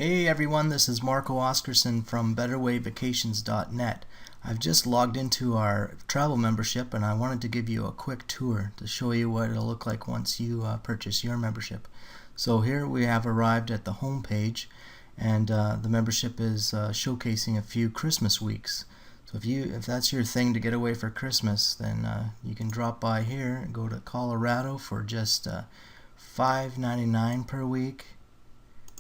Hey everyone, this is Marco Oscarson from BetterWayVacations.net. I've just logged into our travel membership and I wanted to give you a quick tour to show you what it'll look like once you purchase your membership. So here we have arrived at the home page, and the membership is showcasing a few Christmas weeks. So if that's your thing to get away for Christmas, then you can drop by here and go to Colorado for just $5.99 per week.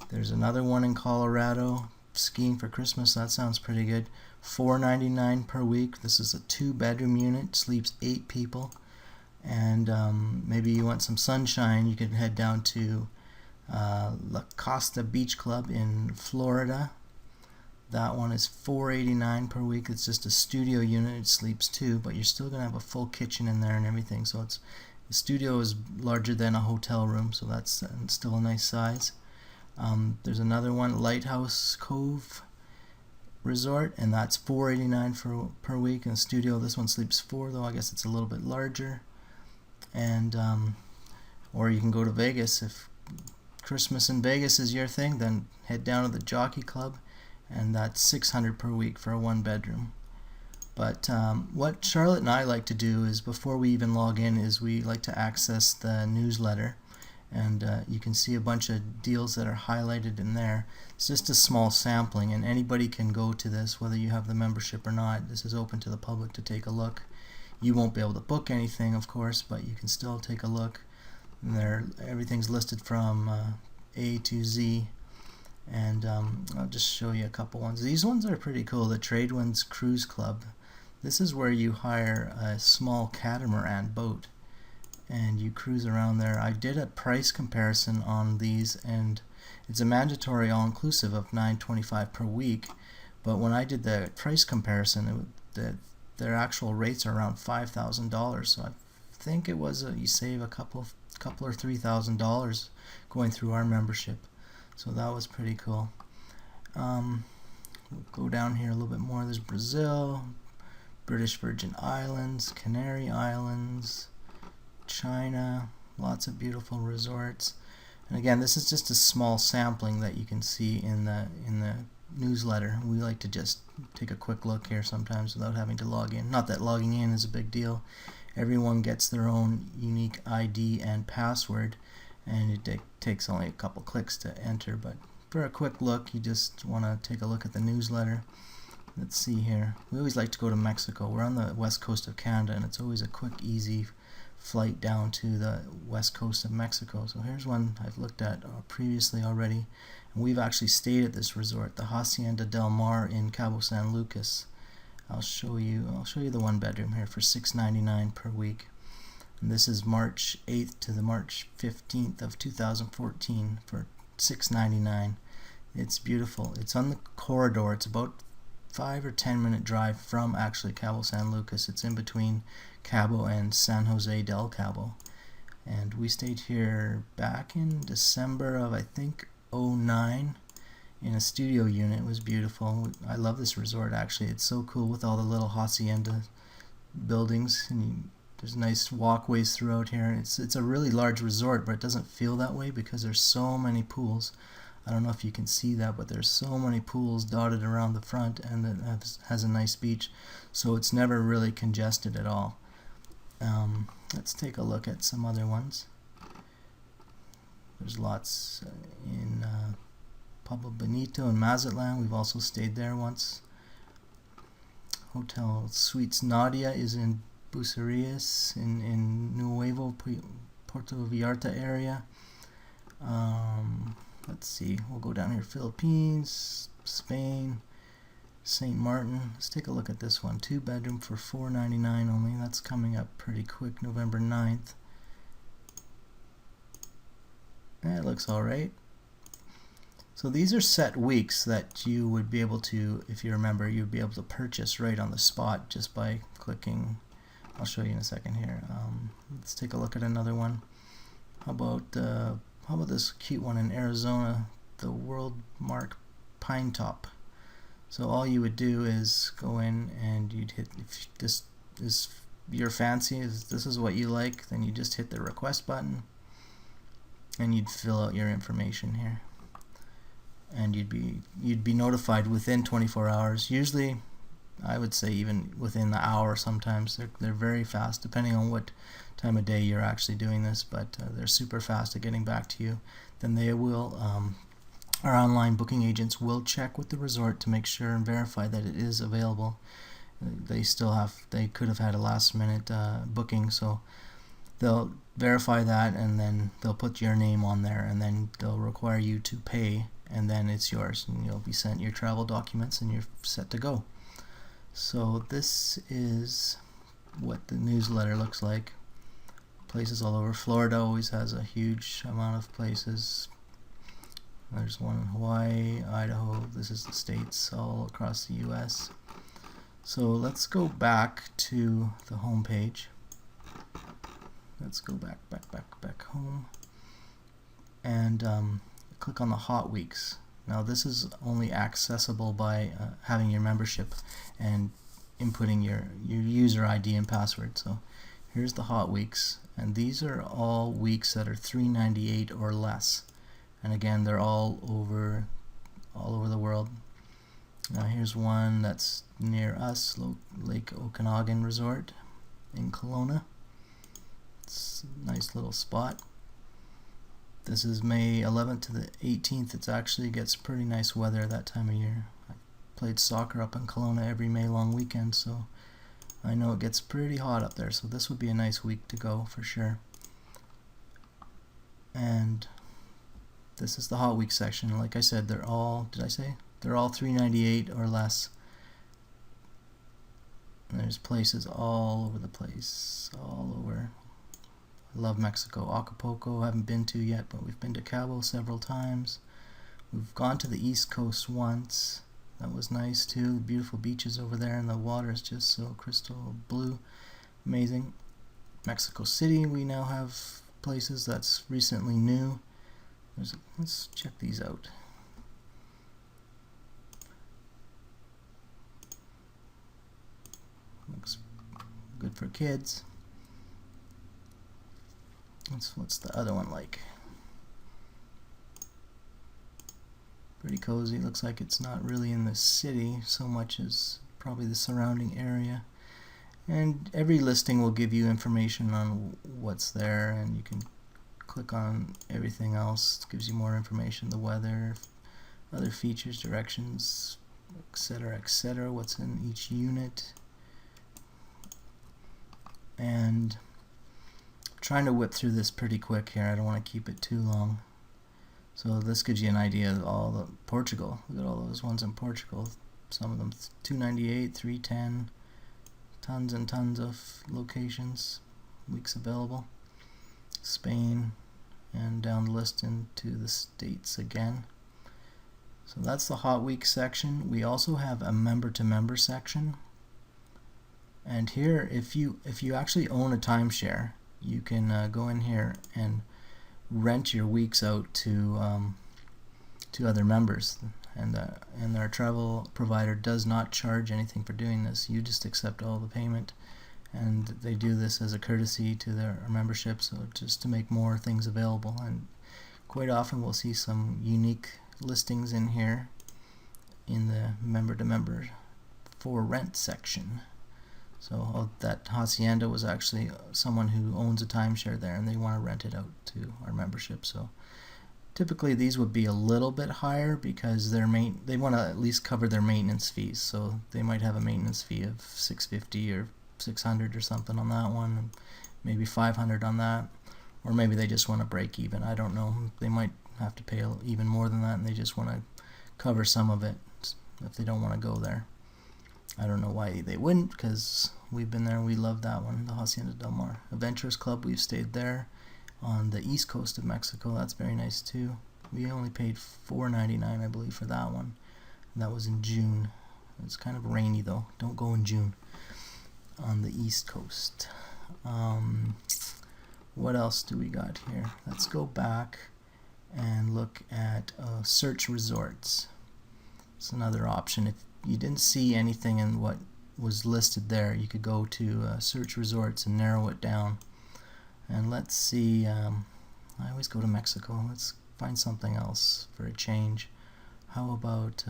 There's another one in Colorado, skiing for Christmas. That sounds pretty good. $4.99 per week. This is a 2-bedroom unit, sleeps 8 people. And maybe you want some sunshine, you can head down to La Costa Beach Club in Florida. That one is $4.89 per week. It's just a studio unit. It sleeps 2, but you're still going to have a full kitchen in there and everything. So the studio is larger than a hotel room, so that's still a nice size. There's another one, Lighthouse Cove Resort, and that's $4.89 per week in the studio. This one sleeps 4, though I guess it's a little bit larger. And or you can go to Vegas. If Christmas in Vegas is your thing, then head down to the Jockey Club, and that's $600 per week for a 1-bedroom. But what Charlotte and I like to do is, before we even log in, is we like to access the newsletter. And you can see a bunch of deals that are highlighted in there. It's just a small sampling, and anybody can go to this whether you have the membership or not. This is open to the public to take a look. You won't be able to book anything, of course, but you can still take a look. And everything's listed from A to Z, and I'll just show you a couple ones. These ones are pretty cool. The Tradewinds Cruise Club. This is where you hire a small catamaran boat and you cruise around there. I did a price comparison on these, and it's a mandatory all-inclusive of $9.25 per week, but when I did the price comparison, their actual rates are around $5,000, so I think it was you save a couple or $3,000 going through our membership, so that was pretty cool. We'll go down here a little bit more. There's Brazil, British Virgin Islands, Canary Islands, China, lots of beautiful resorts. And again, this is just a small sampling that you can see in the newsletter. We like to just take a quick look here sometimes without having to log in. Not that logging in is a big deal. Everyone gets their own unique ID and password, and it takes only a couple clicks to enter, but for a quick look, you just want to take a look at the newsletter. Let's see here. We always like to go to Mexico. We're on the west coast of Canada, and it's always a quick, easy flight down to the west coast of Mexico. So here's one I've looked at previously already, and we've actually stayed at this resort, the Hacienda del Mar in Cabo San Lucas. I'll show you the 1-bedroom here for $6.99 per week, and this is March 8th to the March 15th of 2014 for $6.99. It's beautiful. It's on the corridor. It's about 5 or 10 minute drive from actually Cabo San Lucas. It's in between Cabo and San Jose del Cabo, and we stayed here back in December of I think '09 in a studio unit. It was beautiful. I love this resort actually. It's so cool with all the little hacienda buildings, and there's nice walkways throughout here. It's a really large resort, but it doesn't feel that way because there's so many pools. I don't know if you can see that, but there's so many pools dotted around the front, and it has a nice beach, so it's never really congested at all. Let's take a look at some other ones. There's lots in Pueblo Bonito and Mazatlan. We've also stayed there once. Hotel Suites Nadia is in Bucerias in Nuevo Puerto Vallarta area. Let's see, we'll go down here, Philippines, Spain, St. Martin. Let's take a look at this one, 2-bedroom for $4.99 only. That's coming up pretty quick, November 9th. It looks alright. So these are set weeks that you would be able to, if you remember, you'd be able to purchase right on the spot just by clicking. I'll show you in a second here. Let's take a look at another one. How about this cute one in Arizona, the World Mark Pine Top. So all you would do is go in and you'd hit, if this is your fancy, if this is what you like, then you just hit the request button and you'd fill out your information here. and you'd be notified within 24 hours. Usually, I would say even within the hour. Sometimes they're very fast, depending on what time of day you're actually doing this. But they're super fast at getting back to you. Then they will. Our online booking agents will check with the resort to make sure and verify that it is available. They could have had a last minute booking, so they'll verify that, and then they'll put your name on there, and then they'll require you to pay, and then it's yours, and you'll be sent your travel documents, and you're set to go. So this is what the newsletter looks like. Places all over. Florida always has a huge amount of places. There's one in Hawaii, Idaho. This is the states all across the US. So let's go back to the home page. Let's go back home, and click on the hot weeks. Now this is only accessible by having your membership and inputting your user ID and password. So here's the hot weeks, and these are all weeks that are $398 or less. And again, they're all over the world. Now here's one that's near us, Lake Okanagan Resort in Kelowna. It's a nice little spot. This is May 11th to the 18th. It actually gets pretty nice weather that time of year. I played soccer up in Kelowna every May long weekend, so I know it gets pretty hot up there. So this would be a nice week to go for sure. And this is the hot week section. Like I said, they're all $398 or less. And there's places all over the place, all over. I love Mexico. Acapulco, haven't been to yet, but we've been to Cabo several times. We've gone to the East Coast once. That was nice too. The beautiful beaches over there, and the water is just so crystal blue. Amazing. Mexico City, we now have places that's recently new. Let's check these out. Looks good for kids. What's the other one like? Pretty cozy. Looks like it's not really in the city so much as probably the surrounding area. And every listing will give you information on what's there, and you can click on everything else. It gives you more information, the weather, other features, directions, etc., what's in each unit. And trying to whip through this pretty quick here. I don't want to keep it too long. So this gives you an idea of all the Portugal. Look at all those ones in Portugal. Some of them $298, $310, tons and tons of locations, weeks available. Spain, and down the list into the States again. So that's the hot week section. We also have a member to member section. And here, if you actually own a timeshare, you can go in here and rent your weeks out to other members, and our travel provider does not charge anything for doing this. You just accept all the payment, and they do this as a courtesy to their membership, so just to make more things available. And quite often we'll see some unique listings in here in the member to member for rent section. So that hacienda was actually someone who owns a timeshare there, and they want to rent it out to our membership. So typically these would be a little bit higher because they want to at least cover their maintenance fees. So they might have a maintenance fee of $650 or $600 or something on that one, and maybe $500 on that, or maybe they just want to break even. I don't know. They might have to pay even more than that, and they just want to cover some of it if they don't want to go there. I don't know why they wouldn't, because we've been there and we love that one, the Hacienda Del Mar. Adventurers Club, we've stayed there on the east coast of Mexico. That's very nice too. We only paid $4.99, I believe, for that one. And that was in June. It's kind of rainy though. Don't go in June on the east coast. What else do we got here? Let's go back and look at search resorts. It's another option. If you didn't see anything in what was listed there, you could go to search resorts and narrow it down. And let's see, I always go to Mexico. Let's find something else for a change. How about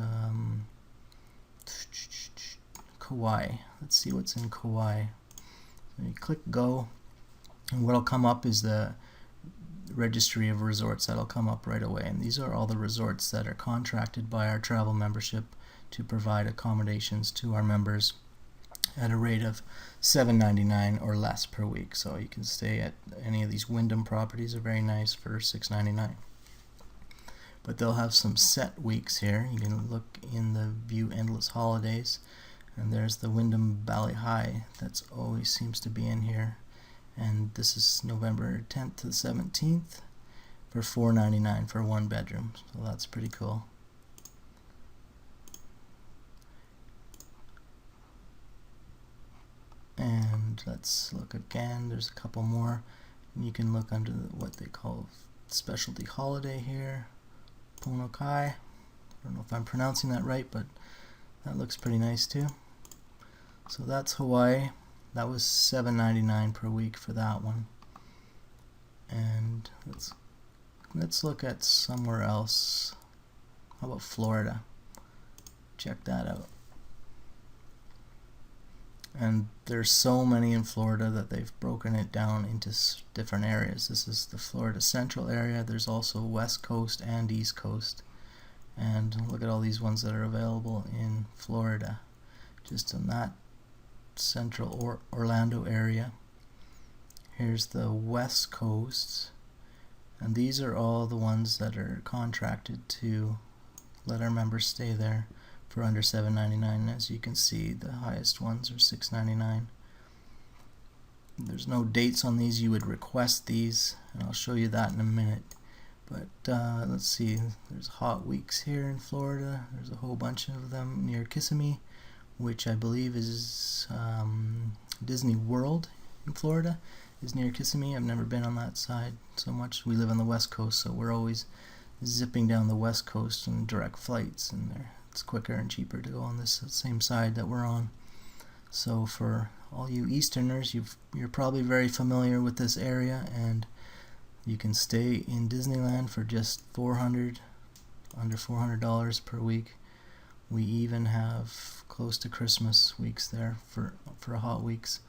Kauai? Let's see what's in Kauai. So you click go, and what'll come up is the registry of resorts. That'll come up right away, and these are all the resorts that are contracted by our travel membership to provide accommodations to our members at a rate of $7.99 or less per week. So you can stay at any of these Wyndham properties, are very nice for $6.99. But they'll have some set weeks here. You can look in the View Endless Holidays, and there's the Wyndham Valley High. That's always seems to be in here, and this is November 10th to the 17th for $4.99 for one bedroom. So that's pretty cool. And let's look again. There's a couple more. And you can look under what they call specialty holiday here, Ponokai. I don't know if I'm pronouncing that right, but that looks pretty nice too. So that's Hawaii. That was $7.99 per week for that one. And let's look at somewhere else. How about Florida? Check that out. And there's so many in Florida that they've broken it down into different areas. This is the Florida Central area. There's also West Coast and East Coast. And look at all these ones that are available in Florida, just in that central Orlando area. Here's the West Coast, and these are all the ones that are contracted to let our members stay there for under $7.99. As you can see, the highest ones are $6.99. There's no dates on these. You would request these, and I'll show you that in a minute. But let's see, there's hot weeks here in Florida. There's a whole bunch of them near Kissimmee, which I believe is Disney World in Florida is near Kissimmee. I've never been on that side so much. We live on the West Coast, so we're always zipping down the West Coast in direct flights, and it's quicker and cheaper to go on this same side that we're on. So for all you Easterners, you're probably very familiar with this area, and you can stay in Disneyland for just under $400 per week. We even have close to Christmas weeks there for hot weeks.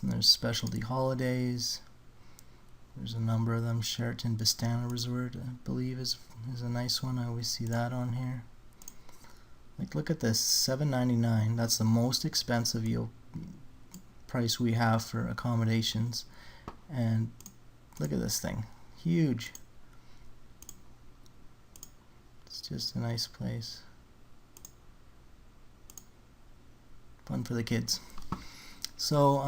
And there's specialty holidays. There's a number of them. Sheraton Vistana Resort, I believe, is a nice one. I always see that on here. Like, look at this, $7.99. That's the most expensive price we have for accommodations. And look at this thing, huge. It's just a nice place. Fun for the kids. So,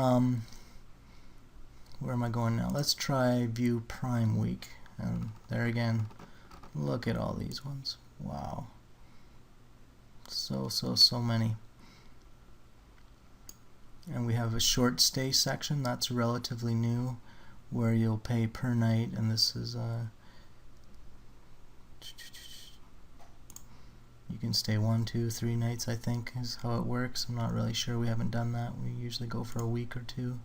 where am I going now? Let's try View Prime Week. And there again, look at all these ones. Wow. So many. And we have a short stay section. That's relatively new, where you'll pay per night, and this is you can stay 1, 2, 3 nights, I think is how it works. I'm not really sure. We haven't done that. We usually go for a week or two.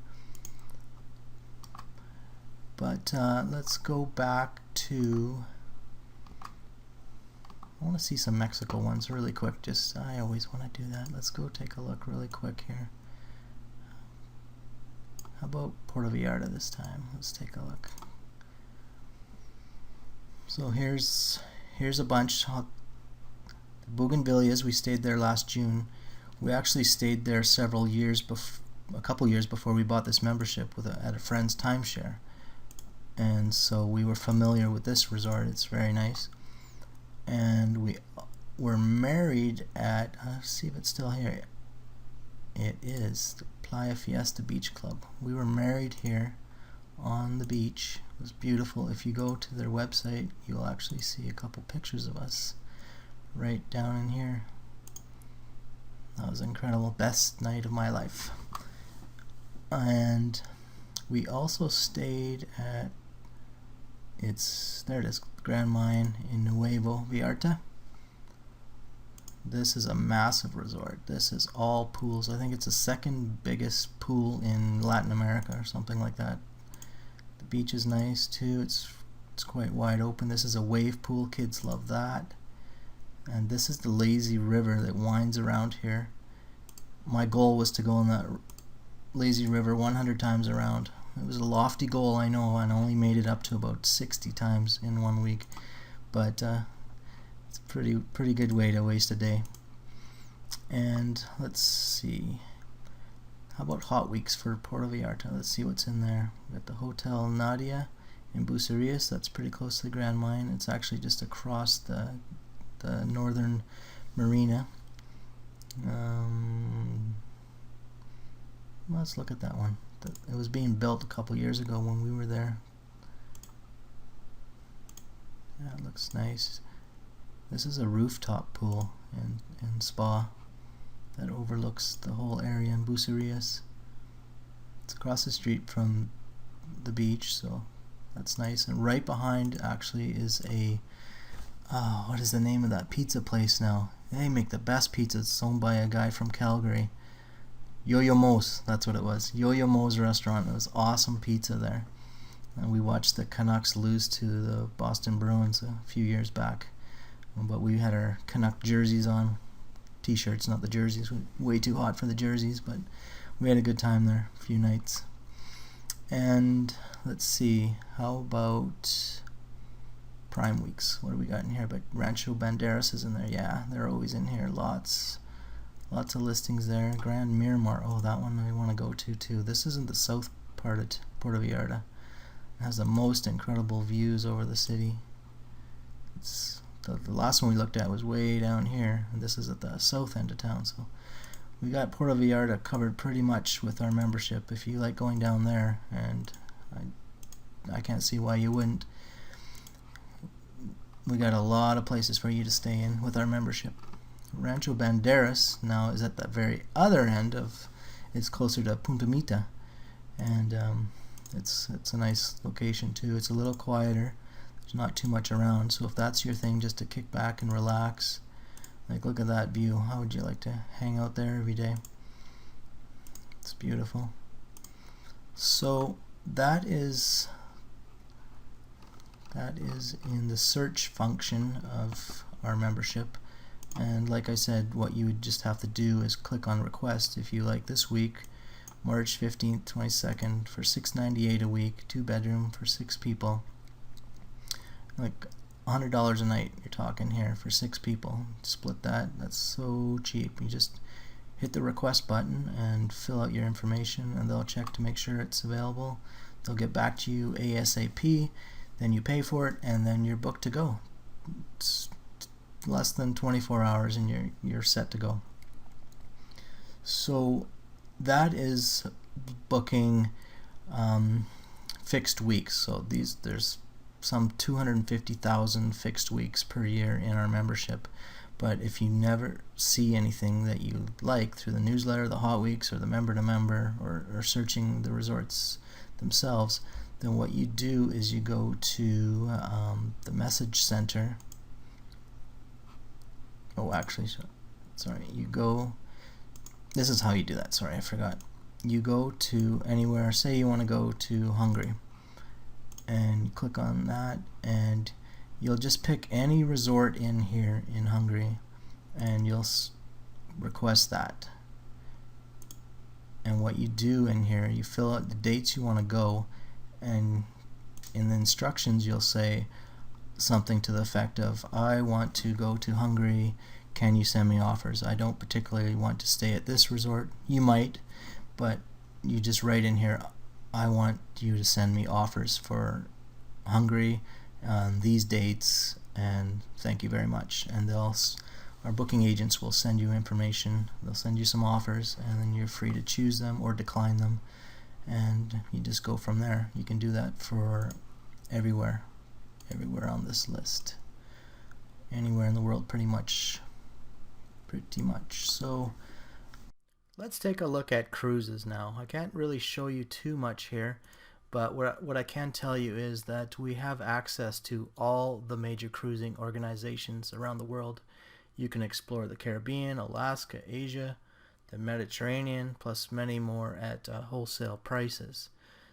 But let's go back to, I want to see some Mexico ones really quick. I always want to do that. Let's go take a look really quick here. How about Puerto Vallarta this time? Let's take a look. So here's a bunch. Bougainvilleas, we stayed there last June. We actually stayed there a couple years before we bought this membership at a friend's timeshare. And so we were familiar with this resort. It's very nice. And we were married at, let's see if it's still here. It is the Playa Fiesta Beach Club. We were married here on the beach. It was beautiful. If you go to their website, you'll actually see a couple pictures of us right down in here. That was incredible. Best night of my life. And we also stayed at, there it is, Grand Mine in Nuevo Vallarta. This is a massive resort. This is all pools. I think it's the second biggest pool in Latin America or something like that. The beach is nice too. It's quite wide open. This is a wave pool. Kids love that. and this is the lazy river that winds around here. My goal was to go on that lazy river 100 times around. It was a lofty goal, I know, and I only made it up to about 60 times in 1 week, but it's a pretty good way to waste a day. And let's see, how about hot weeks for Puerto Vallarta? Let's see what's in there. We got the Hotel Nadia in Bucerias. That's pretty close to the Grand Mine. It's actually just across the northern marina. Let's look at that one. It was being built a couple years ago when we were there. Yeah, it looks nice. This is a rooftop pool and spa that overlooks the whole area in Bucerias. It's across the street from the beach, so that's nice. And right behind actually is a what is the name of that pizza place now? They make the best pizza. It's owned by a guy from Calgary. Yo-Yo Mo's, that's what it was. Yo-Yo Mo's restaurant. It was awesome pizza there. And we watched the Canucks lose to the Boston Bruins a few years back. But we had our Canuck jerseys on. T-shirts, not the jerseys. Way too hot for the jerseys, but we had a good time there, a few nights. And let's see, how about Prime Weeks? What do we got in here? But Rancho Banderas is in there. Yeah, they're always in here. Lots of listings there. Grand Miramar. Oh, that one I want to go to too. This isn't the south part of Puerto Vallarta. It has the most incredible views over the city. It's the last one we looked at was way down here, and this is at the south end of town. So we got Puerto Vallarta covered pretty much with our membership. If you like going down there, and I can't see why you wouldn't. We got a lot of places for you to stay in with our membership. Rancho Banderas now is at the very other end of, it's closer to Punta Mita, and it's a nice location too. It's a little quieter. There's not too much around, so if that's your thing, just to kick back and relax, like look at that view. How would you like to hang out there every day? It's beautiful. So that is in the search function of our membership. And like I said, what you would just have to do is click on request if you like this week, March 15th, 22nd, for $6.98 a week, 2-bedroom for 6 people. Like $100 a night you're talking here for 6 people. Split that. That's so cheap. You just hit the request button and fill out your information, and they'll check to make sure it's available. They'll get back to you ASAP. Then you pay for it, and then you're booked to go. It's less than 24 hours and you're set to go. So that is booking fixed weeks. So there's some 250,000 fixed weeks per year in our membership. But if you never see anything that you like through the newsletter, the hot weeks, or the member to member, or searching the resorts themselves, then what you do is you go to the message center. Oh, actually, sorry, you go, this is how you do that, sorry, I forgot. You go to anywhere, say you want to go to Hungary, and click on that, and you'll just pick any resort in here in Hungary, and you'll request that. And what you do in here, you fill out the dates you want to go, and in the instructions you'll say something to the effect of, I want to go to Hungary, can you send me offers? I don't particularly want to stay at this resort. You might, but you just write in here, I want you to send me offers for Hungary on these dates, and thank you very much. And our booking agents will send you information. They'll send you some offers, and then you're free to choose them or decline them, and you just go from there. You can do that for everywhere on this list, anywhere in the world pretty much. So let's take a look at cruises now. I can't really show you too much here, but what I can tell you is that we have access to all the major cruising organizations around the world. You can explore the Caribbean, Alaska, Asia, the Mediterranean, plus many more at wholesale prices.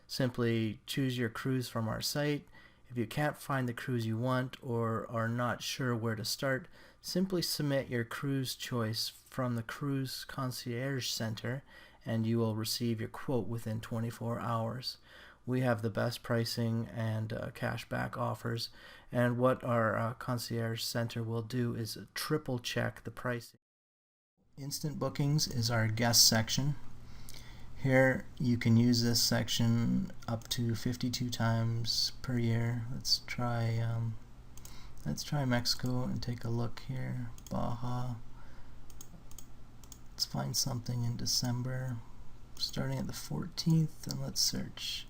Simply choose your cruise from our site, If you can't find the cruise you want or are not sure where to start, simply submit your cruise choice from the Cruise Concierge Center and you will receive your quote within 24 hours. We have the best pricing and cashback offers, and what our concierge center will do is triple check the pricing. Instant bookings is our guest section. Here you can use this section up to 52 times per year. Let's try Mexico and take a look here. Baja. Let's find something in December starting at the 14th, and let's search.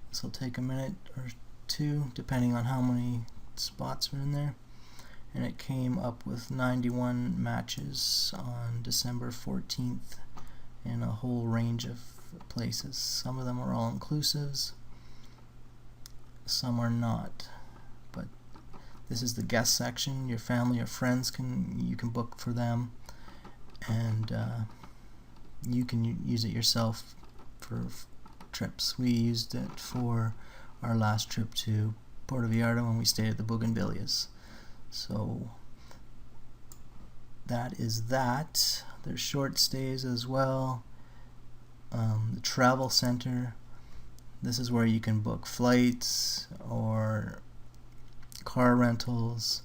This will take a minute or two depending on how many spots are in there. And it came up with 91 matches on December 14th in a whole range of places. Some of them are all inclusives, some are not, but this is the guest section. Your family or friends you can book for them, and you can use it yourself for trips. We used it for our last trip to Puerto Vallarta when we stayed at the Bougainvilleas. So that is that. There's short stays as well. The travel center, this is where you can book flights or car rentals.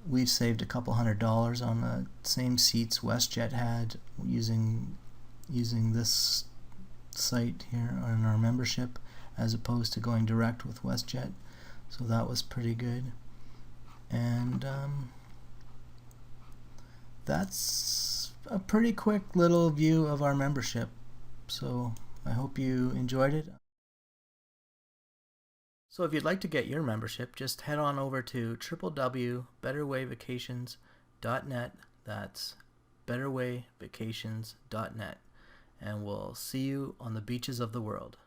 We've saved a couple $100 on the same seats WestJet had using this site here on our membership as opposed to going direct with WestJet, so that was pretty good. And that's a pretty quick little view of our membership, so I hope you enjoyed it. So if you'd like to get your membership, just head on over to www.betterwayvacations.net. That's betterwayvacations.net, and we'll see you on the beaches of the world.